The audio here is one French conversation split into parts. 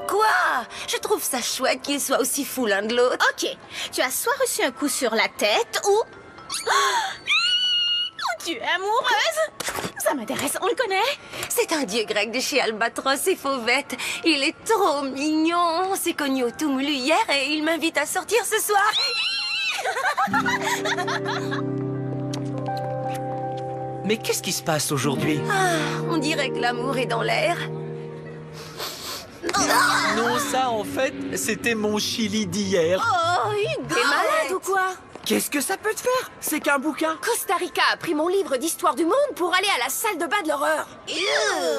Quoi? Je trouve ça chouette qu'il soit aussi fou l'un de l'autre. Ok, tu as soit reçu un coup sur la tête ou... Tu es amoureuse? Ça m'intéresse, on le connaît? C'est un dieu grec de chez Albatros et Fauvette. Il est trop mignon. On s'est connus au tout moulu hier et il m'invite à sortir ce soir. Mais qu'est-ce qui se passe aujourd'hui? Ah, on dirait que l'amour est dans l'air. Non, ça, en fait, c'était mon chili d'hier. Oh, Hugo! T'es malade ou quoi? Qu'est-ce que ça peut te faire? C'est qu'un bouquin. Costa Rica a pris mon livre d'histoire du monde pour aller à la salle de bain de l'horreur.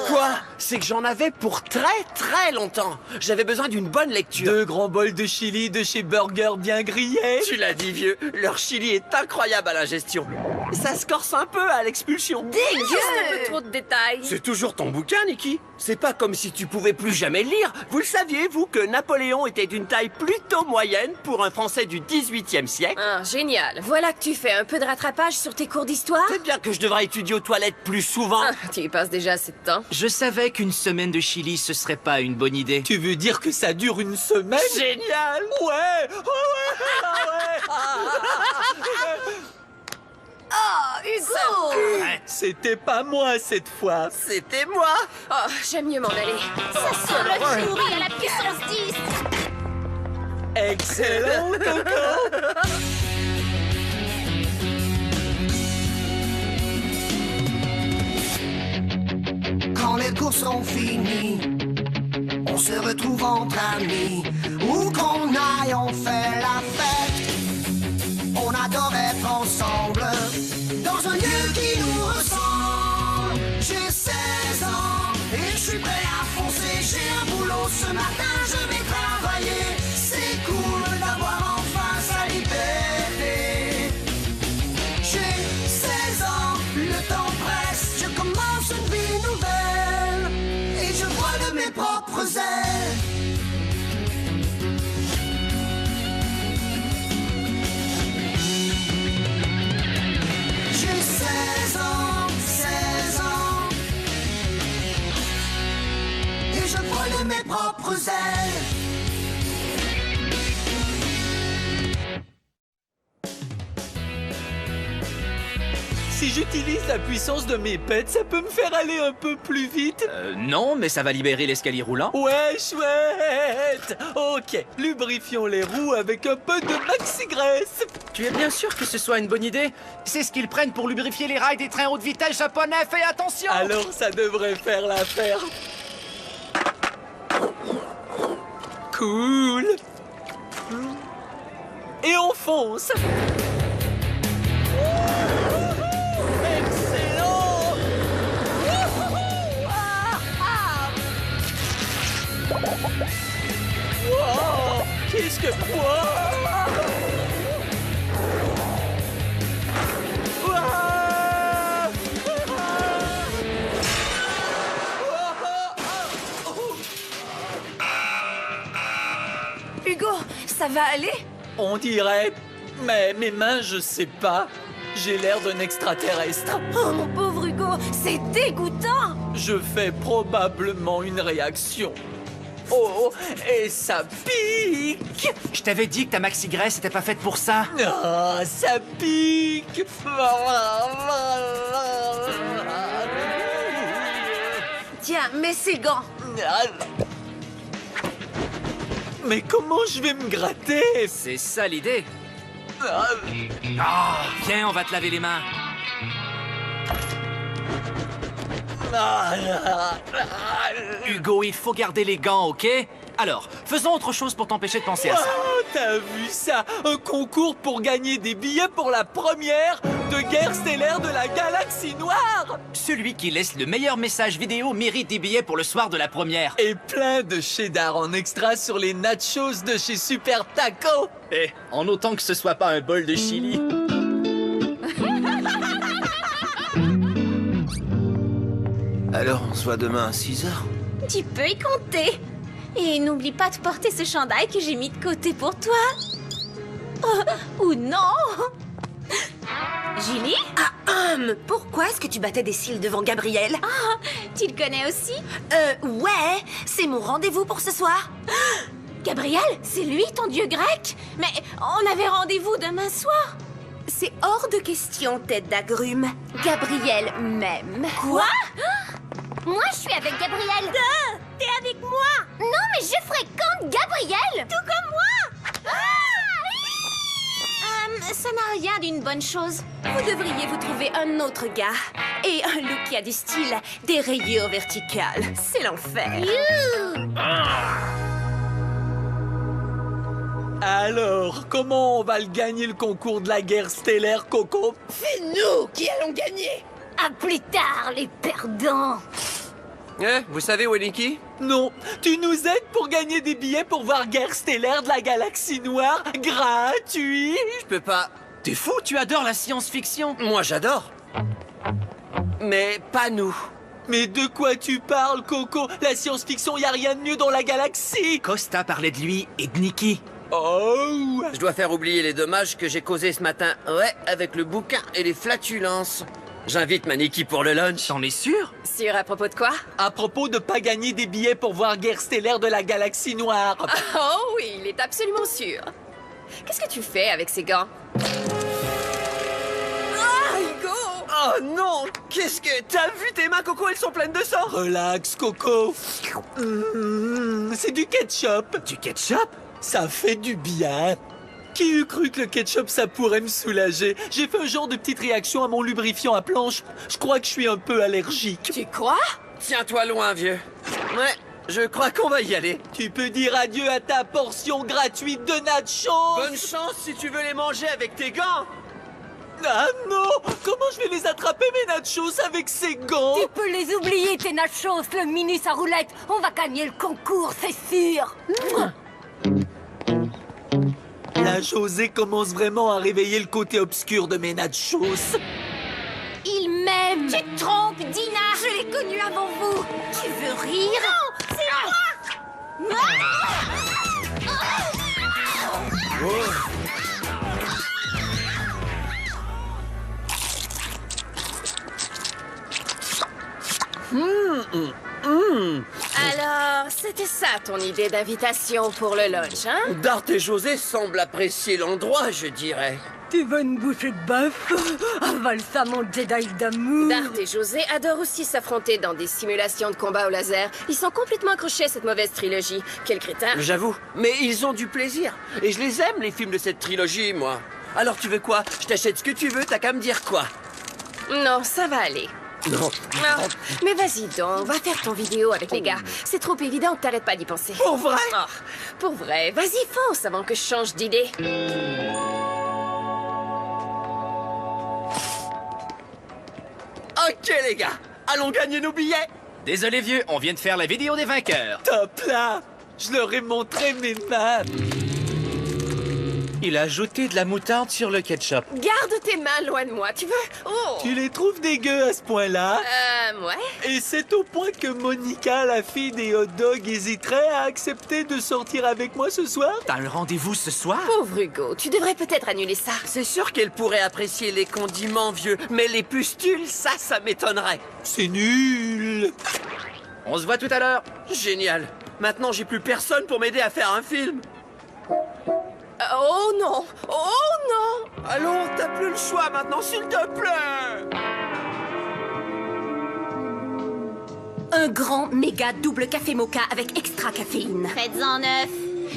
Quoi? C'est que j'en avais pour très longtemps. J'avais besoin d'une bonne lecture. 2 grands bols de chili de chez Burger bien grillés. Tu l'as dit, vieux. Leur chili est incroyable à l'ingestion. Ça se corse un peu à l'expulsion. Dégueu! Trop de détails. C'est toujours ton bouquin, Nikki. C'est pas comme si tu pouvais plus jamais le lire. Vous le saviez, vous, que Napoléon était d'une taille plutôt moyenne pour un Français du XVIIIe siècle? Ah, génial. Voilà que tu fais un peu de rattrapage sur tes cours d'histoire. C'est bien que je devrais étudier aux toilettes plus souvent. Ah, tu y passes déjà assez de temps. Je savais qu'une semaine de chili, ce serait pas une bonne idée. Tu veux dire que ça dure une semaine? Génial! Ouais! Oh ouais! Oh, Hugo! C'était pas moi cette fois. C'était moi! Oh, j'aime mieux m'en aller. Ça sent le chouris à la puissance 10. Excellent, Coco! Quand les cours sont finis, on se retrouve entre amis. Où qu'on aille, on fait la fête. On adore être ensemble, dans un lieu qui nous ressemble. J'ai 16 ans et je suis prêt à foncer. J'ai un boulot ce matin, je vais travailler. C'est cool d'avoir enfin sa liberté. J'ai 16 ans, le temps presse. Je commence une vie nouvelle et je vois de mes propres ailes. J'ai 16 ans, 16 ans et je vole de mes propres ailes. Si j'utilise la puissance de mes pets, ça peut me faire aller un peu plus vite? Non, mais ça va libérer l'escalier roulant. Ouais, chouette! Ok, lubrifions les roues avec un peu de maxi-graisse. Tu es bien sûr que ce soit une bonne idée? C'est ce qu'ils prennent pour lubrifier les rails des trains haute vitesse japonais, fais attention! Alors ça devrait faire l'affaire. Cool! Et on fonce! Excellent! Wow! Qu'est-ce que... Hugo, ça va aller? On dirait... Mais mes mains, je sais pas. J'ai l'air d'un extraterrestre. Oh, mon pauvre Hugo, c'est dégoûtant! Je fais probablement une réaction. Oh, et ça pique! Je t'avais dit que ta maxi-graisse était pas faite pour ça. Ah, ça pique! Tiens, mets ces gants. Mais comment je vais me gratter? C'est ça l'idée. Viens, on va te laver les mains. Hugo, il faut garder les gants, ok? Alors, faisons autre chose pour t'empêcher de penser à ça. Oh, t'as vu ça? Un concours pour gagner des billets pour la première de guerre stellaire de la galaxie noire! Celui qui laisse le meilleur message vidéo mérite des billets pour le soir de la première. Et plein de cheddar en extra sur les nachos de chez Super Taco! Et en autant que ce soit pas un bol de chili. Alors, on se voit demain à 6h. Tu peux y compter. Et n'oublie pas de porter ce chandail que j'ai mis de côté pour toi. Ou non? Julie? Pourquoi est-ce que tu battais des cils devant Gabriel? Tu le connais aussi? Ouais, c'est mon rendez-vous pour ce soir. Gabriel, c'est lui ton dieu grec? Mais on avait rendez-vous demain soir. C'est hors de question, tête d'agrumes. Gabriel même. Quoi? Moi, je suis avec Gabriel. T'es avec moi? Non, mais je fréquente Gabriel. Tout comme moi. Ça n'a rien d'une bonne chose. Vous devriez vous trouver un autre gars. Et un look qui a du style, des rayures verticales. C'est l'enfer. Alors, comment on va le gagner le concours de la guerre stellaire, Coco? C'est nous qui allons gagner. À plus tard, les perdants. Vous savez où est Nikki? Non, tu nous aides pour gagner des billets pour voir Guerre stellaire de la galaxie noire gratuit. Je peux pas... T'es fou, tu adores la science-fiction. Moi, j'adore. Mais pas nous. Mais de quoi tu parles, Coco? La science-fiction, y a rien de mieux dans la galaxie. Costa parlait de lui et de Nikki. Oh! Je dois faire oublier les dommages que j'ai causés ce matin. Ouais, avec le bouquin et les flatulences. J'invite ma Nikki pour le lunch. T'en es sûr? Sûr à propos de quoi? À propos de pas gagner des billets pour voir Guerre stellaire de la galaxie noire. Oh oui, il est absolument sûr. Qu'est-ce que tu fais avec ces gants? Hugo! Oh non! Qu'est-ce que... T'as vu tes mains, Coco? Elles sont pleines de sang! Relax, Coco. C'est du ketchup. Du ketchup? Ça fait du bien. Qui eût cru que le ketchup, ça pourrait me soulager? J'ai fait un genre de petite réaction à mon lubrifiant à planche. Je crois que je suis un peu allergique. Tu crois? Tiens-toi loin, vieux. Ouais, je crois qu'on va y aller. Tu peux dire adieu à ta portion gratuite de nachos. Bonne chance si tu veux les manger avec tes gants. Ah non! Comment je vais les attraper, mes nachos, avec ces gants? Tu peux les oublier, tes nachos, le mini sa roulette. On va gagner le concours, c'est sûr. La Josée commence vraiment à réveiller le côté obscur de mes nachos. Il m'aime. Tu te trompes, Dina. Je l'ai connu avant vous. Tu veux rire? Non, c'est moi. Alors, c'était ça ton idée d'invitation pour le lunch, hein? Dart et José semblent apprécier l'endroit, je dirais. Tu veux une bouchée de bœuf? Avale ça, mon Jedi d'amour. Dart et José adorent aussi s'affronter dans des simulations de combat au laser. Ils sont complètement accrochés à cette mauvaise trilogie. Quel crétin. J'avoue. Mais ils ont du plaisir. Et je les aime, les films de cette trilogie, moi. Alors tu veux quoi? Je t'achète ce que tu veux, t'as qu'à me dire quoi. Non, ça va aller. Non. Ah, mais vas-y donc, va faire ton vidéo avec les gars. C'est trop évident que t'arrêtes pas d'y penser. Pour vrai? Ah, pour vrai, vas-y fonce avant que je change d'idée. Ok les gars, allons gagner nos billets. Désolé vieux, on vient de faire la vidéo des vainqueurs. Top là! Je leur ai montré mes mains. Il a ajouté de la moutarde sur le ketchup. Garde tes mains loin de moi, tu veux? Oh! Tu les trouves dégueux à ce point-là? Ouais. Et c'est au point que Monica, la fille des hot dogs, hésiterait à accepter de sortir avec moi ce soir? T'as un rendez-vous ce soir? Pauvre Hugo, tu devrais peut-être annuler ça. C'est sûr qu'elle pourrait apprécier les condiments vieux, mais les pustules, ça m'étonnerait. C'est nul! On se voit tout à l'heure. Génial. Maintenant, j'ai plus personne pour m'aider à faire un film. Oh non! Oh non! Allons, t'as plus le choix maintenant, s'il te plaît. Un grand méga double café mocha avec extra caféine. Faites-en 9.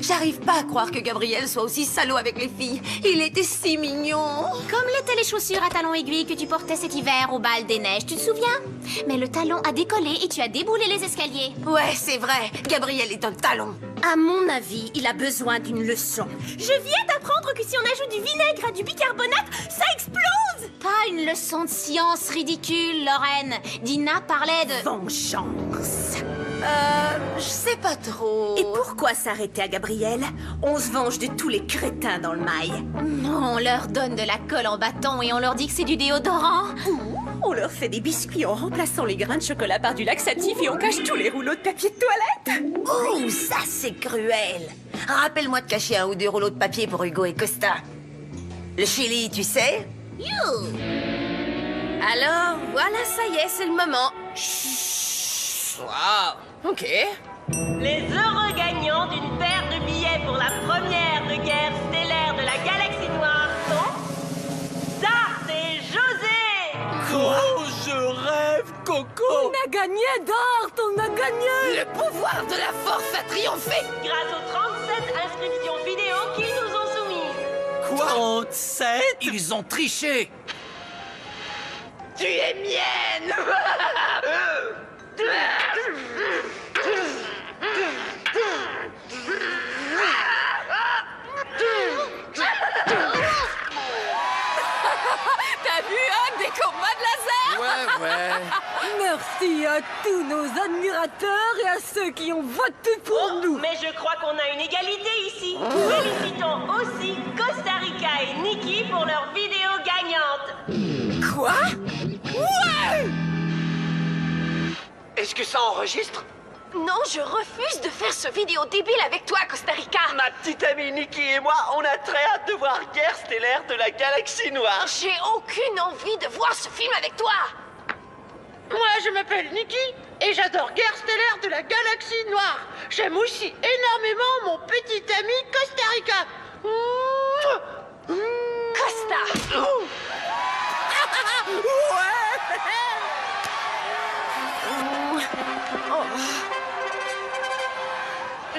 J'arrive pas à croire que Gabriel soit aussi salaud avec les filles. Il était si mignon. Comme l'étaient les chaussures à talons aiguilles que tu portais cet hiver au bal des neiges, tu te souviens? Mais le talon a décollé et tu as déboulé les escaliers. Ouais, c'est vrai. Gabriel est un talon. À mon avis, il a besoin d'une leçon. Je viens d'apprendre que si on ajoute du vinaigre à du bicarbonate, ça explose! Pas une leçon de science ridicule, Lorraine. Dina parlait de... Vengeance. Je sais pas trop. Et pourquoi s'arrêter à Gabriel? On se venge de tous les crétins dans le mail. Non, on leur donne de la colle en bâton et on leur dit que c'est du déodorant. On leur fait des biscuits en remplaçant les grains de chocolat par du laxatif et on cache tous les rouleaux de papier de toilette. Oh, ça c'est cruel. Rappelle-moi de cacher 1 ou 2 rouleaux de papier pour Hugo et Costa. Le Chili, tu sais? Alors, voilà, ça y est, c'est le moment. Wow, ok. Les heureux gagnants d'une paire de billets pour la première de guerre stellaire de la galaxie noire sont... Dart et José! Oh, je rêve, Coco! On a gagné, Dart, on a gagné. Le pouvoir de la force a triomphé! Grâce aux 37 inscriptions vidéo qu'ils nous ont soumises. 37? Ils ont triché. Tu es mienne! T'as vu, hein, des combats de laser? Ouais. Merci à tous nos admirateurs et à ceux qui ont voté pour nous. Mais je crois qu'on a une égalité ici. Félicitons aussi Costa Rica et Nikki pour leur vidéo gagnante. Quoi? Est-ce que ça enregistre? Non, je refuse de faire ce vidéo débile avec toi, Costa Rica. Ma petite amie Nikki et moi, on a très hâte de voir Guerre stellaire de la galaxie noire. J'ai aucune envie de voir ce film avec toi. Moi, je m'appelle Nikki et j'adore Guerre stellaire de la galaxie noire. J'aime aussi énormément mon petit ami Costa Rica. Costa.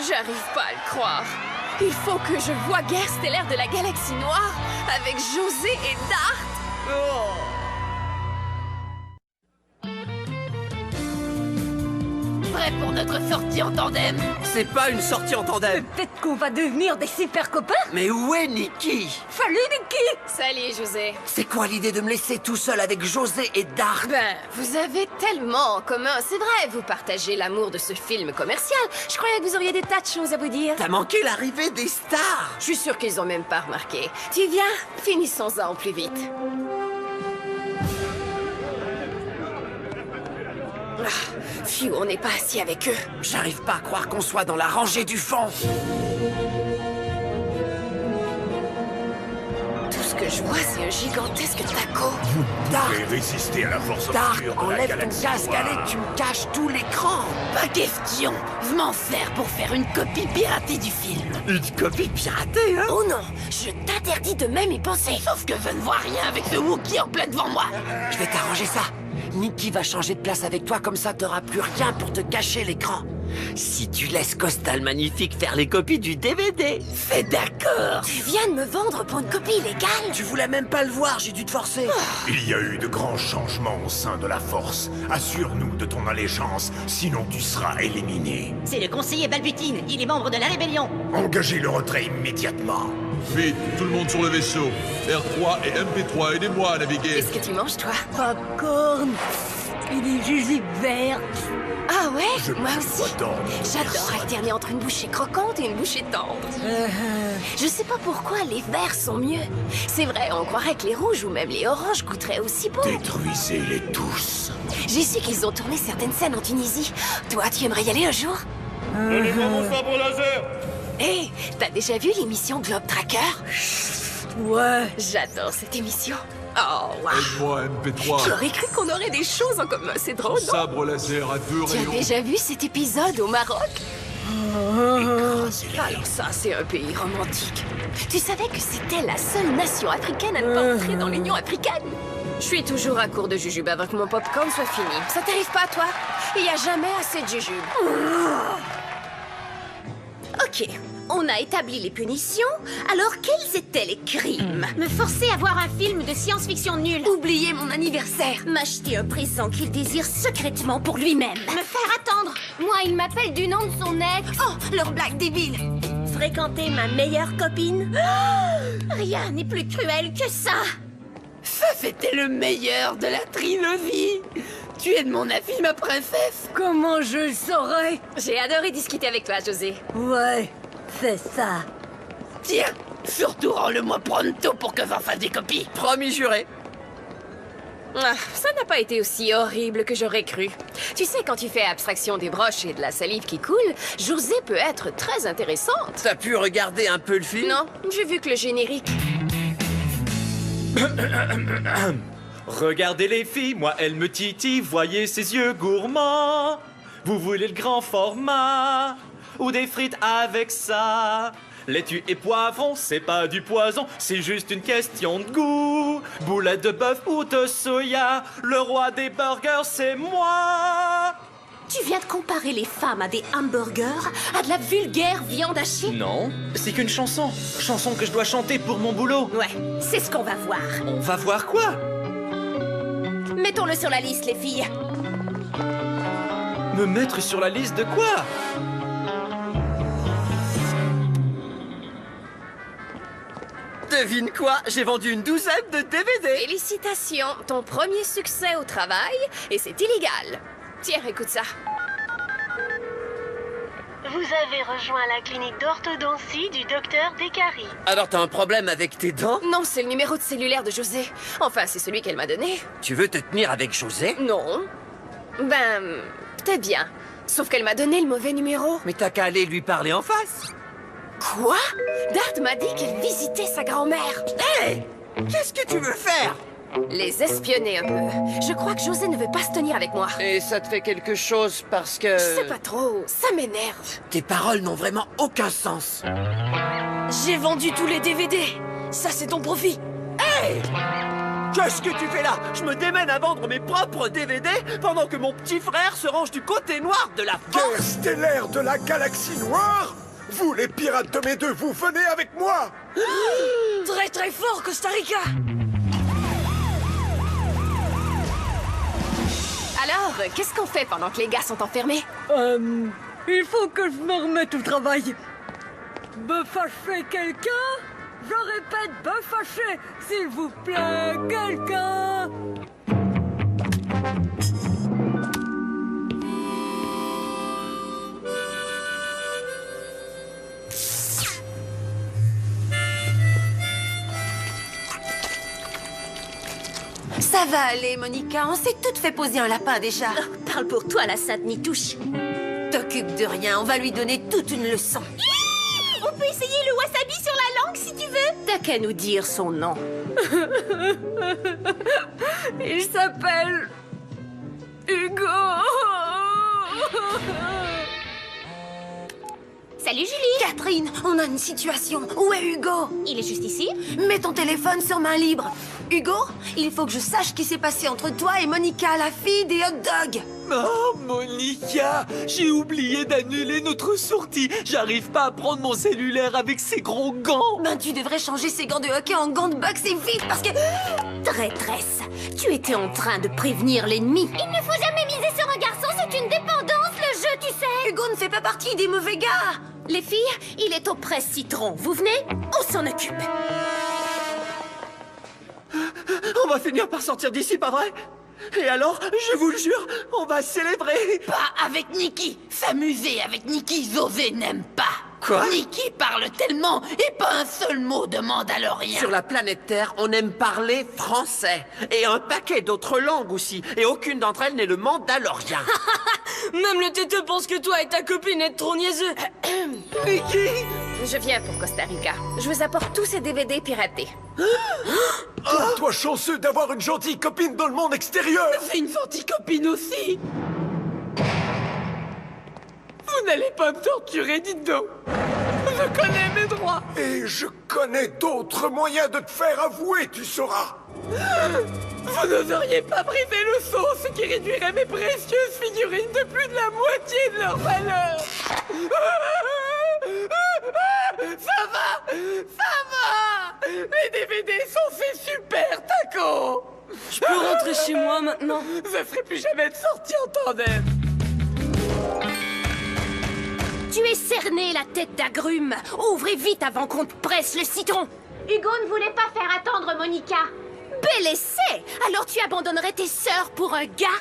J'arrive pas à le croire. Il faut que je voie Guerre stellaire de la galaxie noire avec José et Dart. Prêt pour notre sortie en tandem? C'est pas une sortie en tandem. Peut-être qu'on va devenir des super copains. Mais où est Nikki? Salut, Nikki. Salut, José. C'est quoi l'idée de me laisser tout seul avec José et Dart? Ben, vous avez tellement en commun, c'est vrai. Vous partagez l'amour de ce film commercial. Je croyais que vous auriez des tas de choses à vous dire. T'as manqué l'arrivée des stars. Je suis sûre qu'ils ont même pas remarqué. Tu viens? Finissons-en plus vite. Phew, on n'est pas assis avec eux. J'arrive pas à croire qu'on soit dans la rangée du fond. Tout ce que je vois, c'est un gigantesque taco. Dart, Résister à la force Dart, obscure de la enlève ton galaxie casque, noire. allez, tu me caches tout l'écran. Pas question. Je m'en sers pour faire une copie piratée du film. Une copie piratée, hein? Oh non, je t'interdis de même y penser. Sauf que je ne vois rien avec ce Wookie en plein devant moi. Je vais t'arranger ça. Nikki va changer de place avec toi, comme ça t'auras plus rien pour te cacher l'écran. Si tu laisses Costa le Magnifique faire les copies du DVD. C'est d'accord. Tu viens de me vendre pour une copie illégale? Tu voulais même pas le voir, j'ai dû te forcer. Il y a eu de grands changements au sein de la force. Assure-nous de ton allégeance, sinon tu seras éliminé. C'est le conseiller Balbutine, il est membre de la rébellion. Engagez le retrait immédiatement. Vite, tout le monde sur le vaisseau. R3 et MP3, aidez-moi à naviguer. Qu'est-ce que tu manges, toi? Popcorn et des jujubes vertes. Ah ouais? Je Moi ne aussi. peux pas tendre J'adore personne. alterner entre une bouchée croquante et une bouchée tendre. Je sais pas pourquoi les verts sont mieux. C'est vrai, on croirait que les rouges ou même les oranges goûteraient aussi bon. Détruisez-les tous. J'ai su qu'ils ont tourné certaines scènes en Tunisie. Toi, tu aimerais y aller un jour? Donnez-moi mon sabre laser. Hé, t'as déjà vu l'émission Globe Tracker? Ouais. J'adore cette émission. Oh, wow. Aide-moi, MP3. J'aurais cru qu'on aurait des choses en commun, c'est drôle, non? Sabre laser à 2 Tu as rayons. déjà vu cet épisode au Maroc? Écrasez-les. Alors ça, c'est un pays romantique. Tu savais que c'était la seule nation africaine à ne pas entrer dans l'Union africaine? Je suis toujours à court de jujubes avant que mon popcorn soit fini. Ça t'arrive pas, toi? Il n'y a jamais assez de jujubes. Ok, on a établi les punitions, alors quels étaient les crimes? Me forcer à voir un film de science-fiction nul. Oubliez mon anniversaire. M'acheter un présent qu'il désire secrètement pour lui-même. Me faire attendre. Moi, il m'appelle du nom de son ex. Oh, leur blague débile. Fréquenter ma meilleure copine. Rien n'est plus cruel que ça. Ça, c'était le meilleur de la trilogie. Tu es de mon avis, ma princesse. Comment je le saurais? J'ai adoré discuter avec toi, José. Ouais, c'est ça. Tiens, surtout rends-le-moi pronto pour que j'en fasse des copies. Promis juré. Ah, ça n'a pas été aussi horrible que j'aurais cru. Tu sais, quand tu fais abstraction des broches et de la salive qui coule, José peut être très intéressante. T'as pu regarder un peu le film? Non, j'ai vu que le générique. Regardez les filles, moi elle me titille, voyez ses yeux gourmands. Vous voulez le grand format ou des frites avec ça? Laitue et poivron, c'est pas du poison, c'est juste une question de goût. Boulettes de bœuf ou de soya, le roi des burgers, c'est moi. Tu viens de comparer les femmes à des hamburgers, à de la vulgaire viande hachée? Non, c'est qu'une chanson. Chanson que je dois chanter pour mon boulot. Ouais, c'est ce qu'on va voir. On va voir quoi? Mettons-le sur la liste, les filles. Me mettre sur la liste de quoi? Devine quoi? J'ai vendu une douzaine de DVD. Félicitations, ton premier succès au travail, et c'est illégal. Tiens, écoute ça. Vous avez rejoint la clinique d'orthodontie du docteur Descaries. Alors t'as un problème avec tes dents? Non, c'est le numéro de cellulaire de José. Enfin, c'est celui qu'elle m'a donné. Tu veux te tenir avec José? Non. Ben, peut-être bien. Sauf qu'elle m'a donné le mauvais numéro. Mais t'as qu'à aller lui parler en face. Quoi? Dart m'a dit qu'elle visitait sa grand-mère. Hé! Qu'est-ce que tu veux faire? Les espionner un peu. Je crois que José ne veut pas se tenir avec moi. Et ça te fait quelque chose parce que... Je sais pas trop, ça m'énerve. Tes paroles n'ont vraiment aucun sens. J'ai vendu tous les DVD. Ça, c'est ton profit. Hé! Qu'est-ce que tu fais là? Je me démène à vendre mes propres DVD pendant que mon petit frère se range du côté noir de la Guerre force. stellaire de la galaxie noire? Vous, les pirates de mes deux, vous venez avec moi? Très très fort, Costa Rica. Alors, qu'est-ce qu'on fait pendant que les gars sont enfermés? Il faut que je me remette au travail. Beffacher quelqu'un? Je répète, beffacher, s'il vous plaît, quelqu'un. Ça va aller, Monica. On s'est toutes fait poser un lapin déjà. Parle pour toi, la sainte Nitouche. T'occupe de rien. On va lui donner toute une leçon. On peut essayer le wasabi sur la langue si tu veux. T'as qu'à nous dire son nom. Il s'appelle... Hugo. Salut Julie. Catherine, on a une situation. Où est Hugo? Il est juste ici. Mets ton téléphone sur main libre. Hugo, il faut que je sache ce qui s'est passé entre toi et Monica, la fille des hot dogs. Oh, Monica, j'ai oublié d'annuler notre sortie. J'arrive pas à prendre mon cellulaire avec ces gros gants. Ben, tu devrais changer ces gants de hockey en gants de boxe et vite parce que... Traîtresse, tu étais en train de prévenir l'ennemi. Il ne faut jamais miser sur un garçon, c'est une dépendance le jeu, tu sais. Hugo ne fait pas partie des mauvais gars. Les filles, il est aux presses citron. Vous venez? On s'en occupe. On va finir par sortir d'ici, pas vrai? Et alors, je vous le jure, on va célébrer. Pas avec Nikki. S'amuser avec Nikki, José n'aime pas. Quoi? Nikki parle tellement et pas un seul mot de mandalorien. Sur la planète Terre, on aime parler français. Et un paquet d'autres langues aussi. Et aucune d'entre elles n'est le mandalorien. Même le têteux pense que toi et ta copine êtes trop niaiseux. Nikki! Je viens pour Costa Rica. Je vous apporte tous ces DVD piratés. Toi chanceux d'avoir une gentille copine dans le monde extérieur. C'est une gentille copine aussi. Vous n'allez pas me torturer, dites donc. Je connais mes droits. Et je connais d'autres moyens de te faire avouer, tu sauras. Vous n'oseriez pas briser le sceau, ce qui réduirait mes précieuses figurines de plus de la moitié de leur valeur. Ça va. Les DVD sont faits super, Taco. Je peux rentrer chez moi maintenant. Ça serait plus jamais de sortie en tandem. Tu es cerné, la tête d'agrumes. Ouvrez vite avant qu'on te presse le citron. Hugo ne voulait pas faire attendre Monica. Bel essai. Alors tu abandonnerais tes sœurs pour un gars?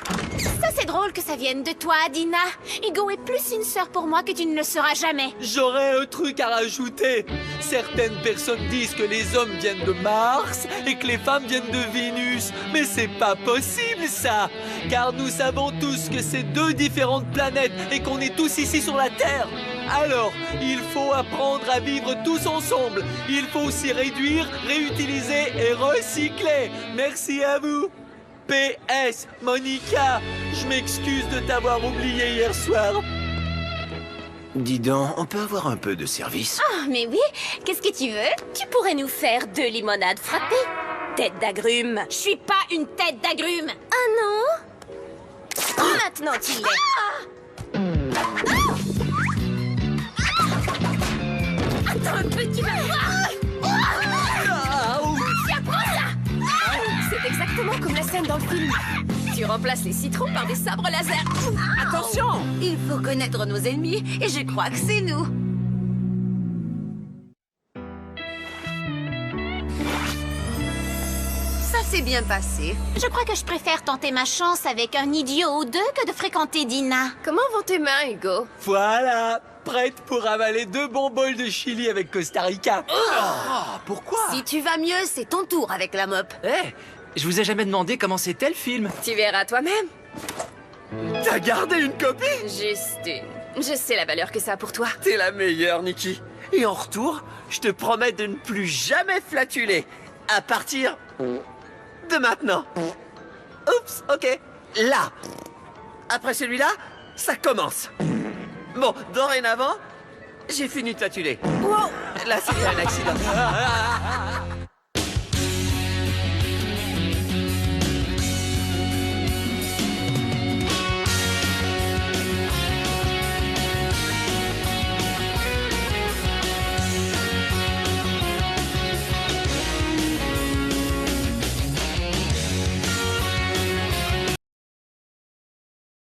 Ça, c'est drôle que ça vienne de toi, Dina. Hugo est plus une sœur pour moi que tu ne le seras jamais. J'aurais un truc à rajouter. Certaines personnes disent que les hommes viennent de Mars et que les femmes viennent de Vénus. Mais c'est pas possible, ça. Car nous savons tous que c'est deux différentes planètes et qu'on est tous ici sur la Terre. Alors, il faut apprendre à vivre tous ensemble. Il faut aussi réduire, réutiliser et recycler. Merci à vous. PS, Monica, je m'excuse de t'avoir oublié hier soir. Dis donc, on peut avoir un peu de service? Ah, mais oui. Qu'est-ce que tu veux? Tu pourrais nous faire 2 limonades frappées. Tête d'agrumes. Je suis pas une tête d'agrumes. Ah non? Maintenant tu l'es. Attends un peu, tu vas voir. Tiens, prends ça. C'est exactement comme la scène dans le film. Tu remplaces les citrons par des sabres laser. Attention! Il faut connaître nos ennemis et je crois que c'est nous. Ça s'est bien passé. Je crois que je préfère tenter ma chance avec un idiot ou deux que de fréquenter Dina. Comment vont tes mains, Hugo? Voilà, prête pour avaler 2 bons bols de chili avec Costa Rica. Pourquoi? Si tu vas mieux, c'est ton tour avec la mop. Je vous ai jamais demandé comment c'était le film. Tu verras toi-même. T'as gardé une copie? Juste une. Je sais la valeur que ça a pour toi. T'es la meilleure, Nikki. Et en retour, je te promets de ne plus jamais flatuler. À partir de maintenant. Oups, ok. Là. Après celui-là, ça commence. Bon, dorénavant, j'ai fini de flatuler. Wow. Là, c'était un accident.